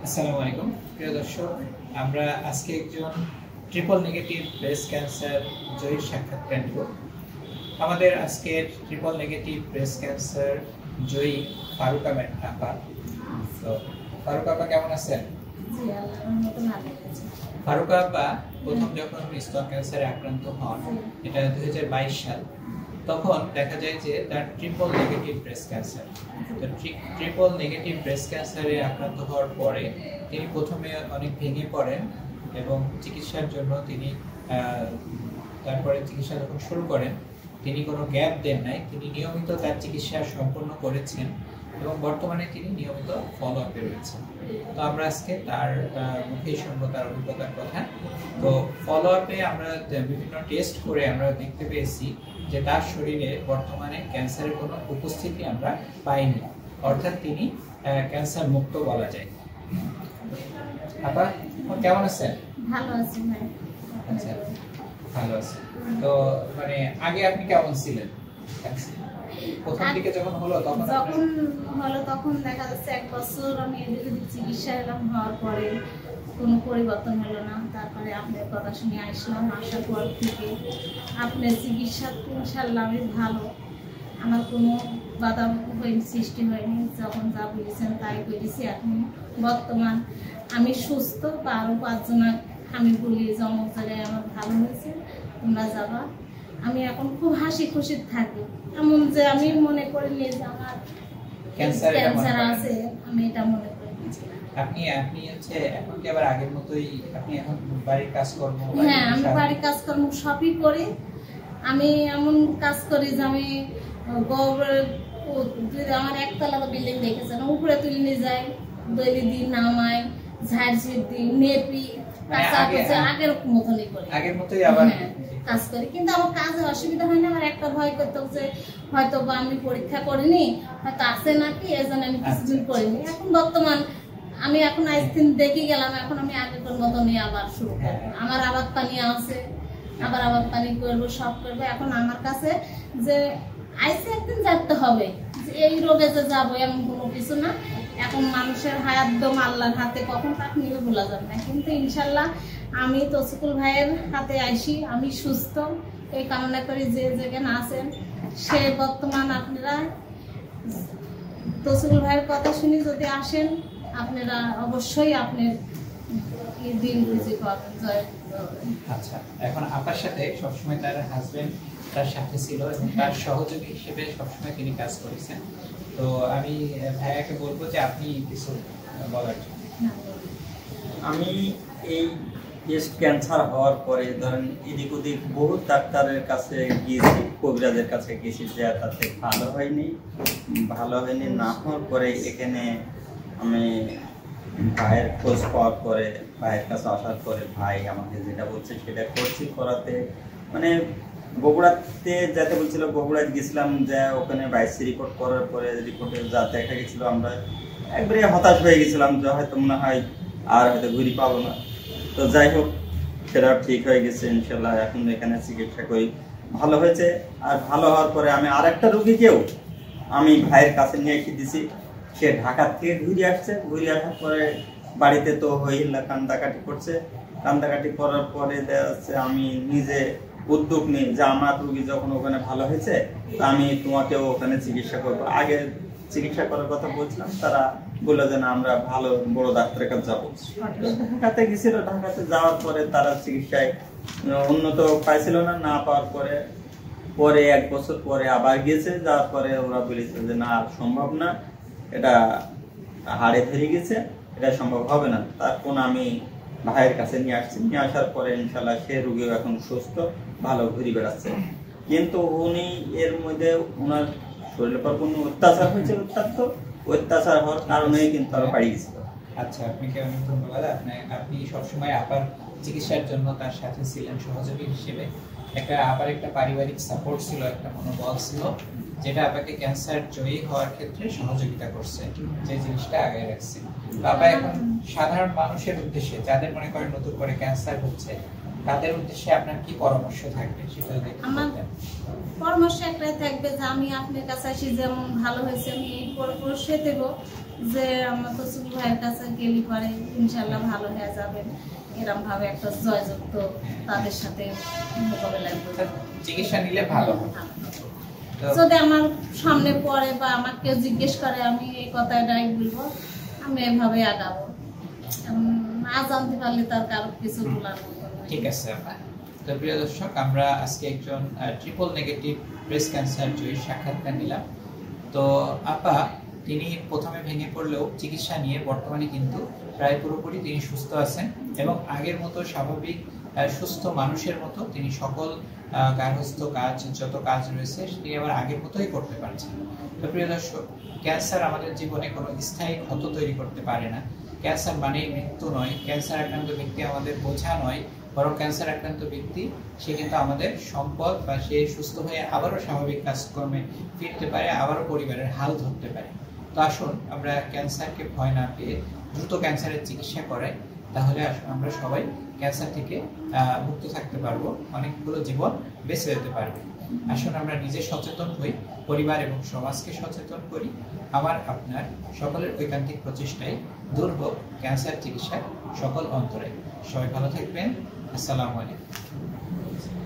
আসসালামু আলাইকুম প্রিয় দর্শক, আমরা আজকে একজন ট্রিপল নেগেটিভ ব্রেস্ট ক্যান্সার জয়ীর সাক্ষাৎকার নিব। আমাদের আজকের ট্রিপল নেগেটিভ ব্রেস্ট ক্যান্সার জয়ী ফারুকা আপা। তো ফারুকা আপা কেমন আছেন? ফারুকা আপা প্রথম যখন স্তন ক্যান্সারে আক্রান্ত হন, এটা 2022 সাল, তখন দেখা যায় যে তার ট্রিপল নেগেটিভ ব্রেস্ট ক্যান্সার। তো ট্রিপল নেগেটিভ ব্রেস্ট ক্যান্সারে আক্রান্ত হওয়ার পরে তিনি প্রথমে অনেক ভেঙে পড়েন এবং চিকিৎসার জন্য তিনি তারপরে চিকিৎসা যখন শুরু করেন, তিনি কোনো গ্যাপ দেন নাই, তিনি নিয়মিত তার চিকিৎসা সম্পন্ন করেছেন এবং বর্তমানে তিনি নিয়মিত ফলো আপে রয়েছেন। তো আমরা আজকে তার মুখেই শুনবো তার অভিজ্ঞতার কথা। তো ফলো আপে আমরা বিভিন্ন টেস্ট করে আমরা দেখতে পেয়েছি যে তার শরীরে বর্তমানে ক্যান্সারের কোনো উপস্থিতি আমরা পাইনি, অর্থাৎ তিনি ক্যান্সার মুক্ত বলা যায়। আপা কেমন আছেন? ভালো আছি ভাই। আচ্ছা, ভালো আছেন। তো মানে আগে আপনি কেমন ছিলেন? প্রথম দিকে যখন হলো তখন দেখা যাচ্ছে 1 বছর আমি এদিকে চিকিৎসা এলাম, হওয়ার পরে কোনো পরিবর্তন হলো না। তারপরে আপনার কথা শুনে আসলাম, আসার পর থেকে আপনার চিকিৎসা ইনশাল্লাহ আমি ভালো, আমার কোনো বাধা সৃষ্টি হয়নি। যখন যা বলেছেন তাই করেছি। এখন বর্তমান আমি সুস্থ, বা আরও 5 জনা আমি বলি যে অমুক জায়গায় আমার ভালো হয়েছে, তোমরা যাবা। আমি এখন খুব হাসি খুশি থাকি, এমন যে আমি মনে করিনি যে আমার ক্যান্সার আছে, আমি এটা মনে করি। আপনি হচ্ছে এখন কি আবার আগের মতোই আপনি এখন বাড়ির কাজকর্ম? হ্যাঁ, আমি বাড়ির কাজকর্ম সবই করি। আমি এমন কাজ করি যে আমি আমার একতলা বিল্ডিং দেখেছেন, উপরে তুলে নিয়ে যাই, দলি দিই, নামাই, ঝাড়ঝিড় দিই, নেপি, আগের মতনই করি, আগের মতোই আবার কাজ করি। কিন্তু আমার কাজে অসুবিধা হয় না। আমার একটা ভয় করতো যে হয়তো বা আমি পরীক্ষা করিনি, হয়তো আছে নাকি, এই জন্য আমি কিছুদিন করিনি। এখন বর্তমান আমি এখন আইসক্রিম দেখে গেলাম, এখন আমি আগের মতনই আবার শুরু করবো। আমার আবাদ পানি আছে, আবার আবাদ পানি করবো, সব করবো। এখন আমার কাছে যে আইসে একদিন যেতে হবে, যে এই রোগে যে যাবো এমন কোনো কিছু না। এখন মানুষের হায়াত দম আল্লাহর হাতে, কখন তাকে নিবে বলা যাবে না। কিন্তু ইনশাল্লাহ আমি তসিকুল ভাইয়ের হাতে আইসি, আমি সুস্থ, এই কামনা করি। যে যেখানে আছেন সে বর্তমান আপনারা তসিকুল ভাইয়ের কথা শুনি যদি আসেন, আপনারা অবশ্যই আপনার দিন বুঝে পাবেন। আচ্ছা, এখন আপনার সাথে সবসময় তার হাজবেন্ড তার সাথে ছিল এবং তার সহযোগী হিসেবে সবসময় তিনি কাজ করেছেন। তো আমি ভাইয়াকে বলবো যে আপনি কিছু বলার জন্য। আমি এই ব্রেস্ট ক্যান্সার হওয়ার পরে ধরেন এদিক ওদিক বহু ডাক্তারের কাছে গিয়েছি, কবিরাজের কাছে গিয়েছি, যে তাতে ভালো হয়নি না হওয়ার পরে এখানে আমি ভাইয়ের খোঁজ পাওয়ার পরে, ভাইয়ের কাছে আসার পরে ভাই আমাকে যেটা বলছে সেটা করছি। করাতে মানে বগুড়াতে যেতে বলছিল, বগুড়ায় গেছিলাম, যে ওখানে বাইসি রিপোর্ট করার পরে রিপোর্টে যা দেখা গেছিলো আমরা একবারে হতাশ হয়ে গেছিলাম যে হয়তো মনে হয় আর হয়তো ঘুরি পাবো না। তো যাই হোক, সেটা ঠিক হয়ে গেছে ইনশাল্লাহ। এখন এখানে চিকিৎসা করি, ভালো হয়েছে। আর ভালো হওয়ার পরে আমি আরেকটা রোগীকেও আমি ভাইয়ের কাছে নিয়ে এসে দিছি। সে ঢাকা থেকে ঘুরে আসছে, ঘুরে আসার পরে বাড়িতে তো হইলা কান্দাকাটি করছে। কান্দাকাটি করার পরে দেখা যাচ্ছে আমি নিজে উদ্যোগ নিই যে আমার রোগী যখন ওখানে ভালো হয়েছে, তা আমি তোমাকেও ওখানে চিকিৎসা করবো। আগে চিকিৎসা করার কথা বলছিলাম, তারা বললো যে না, আমরা ভালো বড় ডাক্তারের কাছে যাবো। ঢাকাতে গেছিল, ঢাকাতে যাওয়ার পরে তারা চিকিৎসায় উন্নত পাইছিল না পাওয়ার পরে 1 বছর পরে আবার গিয়েছে। যাওয়ার পরে ওরা বলেছে যে না, সম্ভব না, এটা হাড়ে ধরে গেছে, এটা সম্ভব হবে না। তারপর আমি ভাইয়ের কাছে নিয়ে আসছি। নিয়ে আসার পরে ইনশাল্লাহ সে রোগীও এখন সুস্থ, ভালো ঘুরে বেড়াচ্ছে। কিন্তু উনি এর মধ্যে ওনার শরীরের পর কোনো অত্যাচার হয়েছে, অত্যাচার হওয়ার কারণেই কিন্তু আরো বাড়ি গেছিল। আচ্ছা, আপনাকে অনেক ধন্যবাদ। আপনি সবসময় আপার চিকিৎসার জন্য তার সাথে ছিলেন সহযোগী হিসেবে। আবার একটা পারিবারিক সাপোর্ট ছিল, একটা মনোবল ছিল, যেটা আপনাকে ক্যান্সার জয়ী হওয়ার ক্ষেত্রে সহযোগিতা করছে, যে জিনিসটা আগে রাখছে। বাবা এখন সাধারণ মানুষের উদ্দেশ্যে, যাদের মনে করেন নতুন করে ক্যান্সার হচ্ছে, তাদের উদ্দেশ্যে আপনার কি পরামর্শ থাকবে সেটা দেখতে? আমার পরামর্শ একটাই থাকবে যে আমি আপনার কাছে আসি, যেমন ভালো হয়েছে আমি এই পরামর্শ দেব যে আমরা তো সুবু ভাইয়ের কাছে গেলি পরে ইনশাল্লাহ ভালো হয়ে যাবে, এরকম ভাবে একটা জয়যুক্ত তাদের সাথে মোকাবেলা করবে, চিকিৎসা নিলে ভালো হবে। যদি আমার সামনে পড়ে বা আমাকে জিজ্ঞেস করে আমি এই কথাটাই বলবো, আমি এভাবে আগাবো। না জানতে পারলে তার কারো কিছু বলার মতো নেই। ঠিক আছে আপা। তো প্রিয় দর্শক, আমরা আজকে একজন ট্রিপল নেগেটিভ ব্রেস্ট ক্যান্সার জয়ীর সাক্ষাৎকার নিলাম। তো আপা তিনি প্রথমে ভেঙে পড়লেও চিকিৎসা নিয়ে বর্তমানে কিন্তু প্রায় পুরোপুরি তিনি সুস্থ আছেন এবং আগের মতো স্বাভাবিক সুস্থ মানুষের মতো তিনি সকল গার্হস্থ্য কাজ, যত কাজ রয়েছে তিনি আবার আগের মতোই করতে পারছেন। তো প্রিয় দর্শক, ক্যান্সার আমাদের জীবনে কোনো স্থায়ী ক্ষত তৈরি করতে পারে না। ক্যান্সার মানেই মৃত্যু নয়, ক্যান্সার আক্রান্ত ব্যক্তি আমাদের বোঝা নয়, বরং ক্যান্সার আক্রান্ত ব্যক্তি সে কিন্তু আমাদের সম্পদ, বা সে সুস্থ হয়ে আবারও স্বাভাবিক কাজকর্মে ফিরতে পারে, আবারও পরিবারের হাল ধরতে পারে। তো আসুন আমরা ক্যান্সারকে ভয় না পেয়ে দ্রুত ক্যান্সারের চিকিৎসা করাই, তাহলে আমরা সবাই ক্যান্সার থেকে মুক্ত থাকতে পারবো, অনেকগুলো জীবন বেঁচে যেতে পারবে। আসুন আমরা নিজে সচেতন হই, পরিবার এবং সমাজকে সচেতন করি। আমার আপনার সকলের ঐকান্তিক প্রচেষ্টায় দূর হোক ক্যান্সার চিকিৎসার সকল অন্তরায়। সবাই ভালো থাকবেন। আসসালামু আলাইকুম।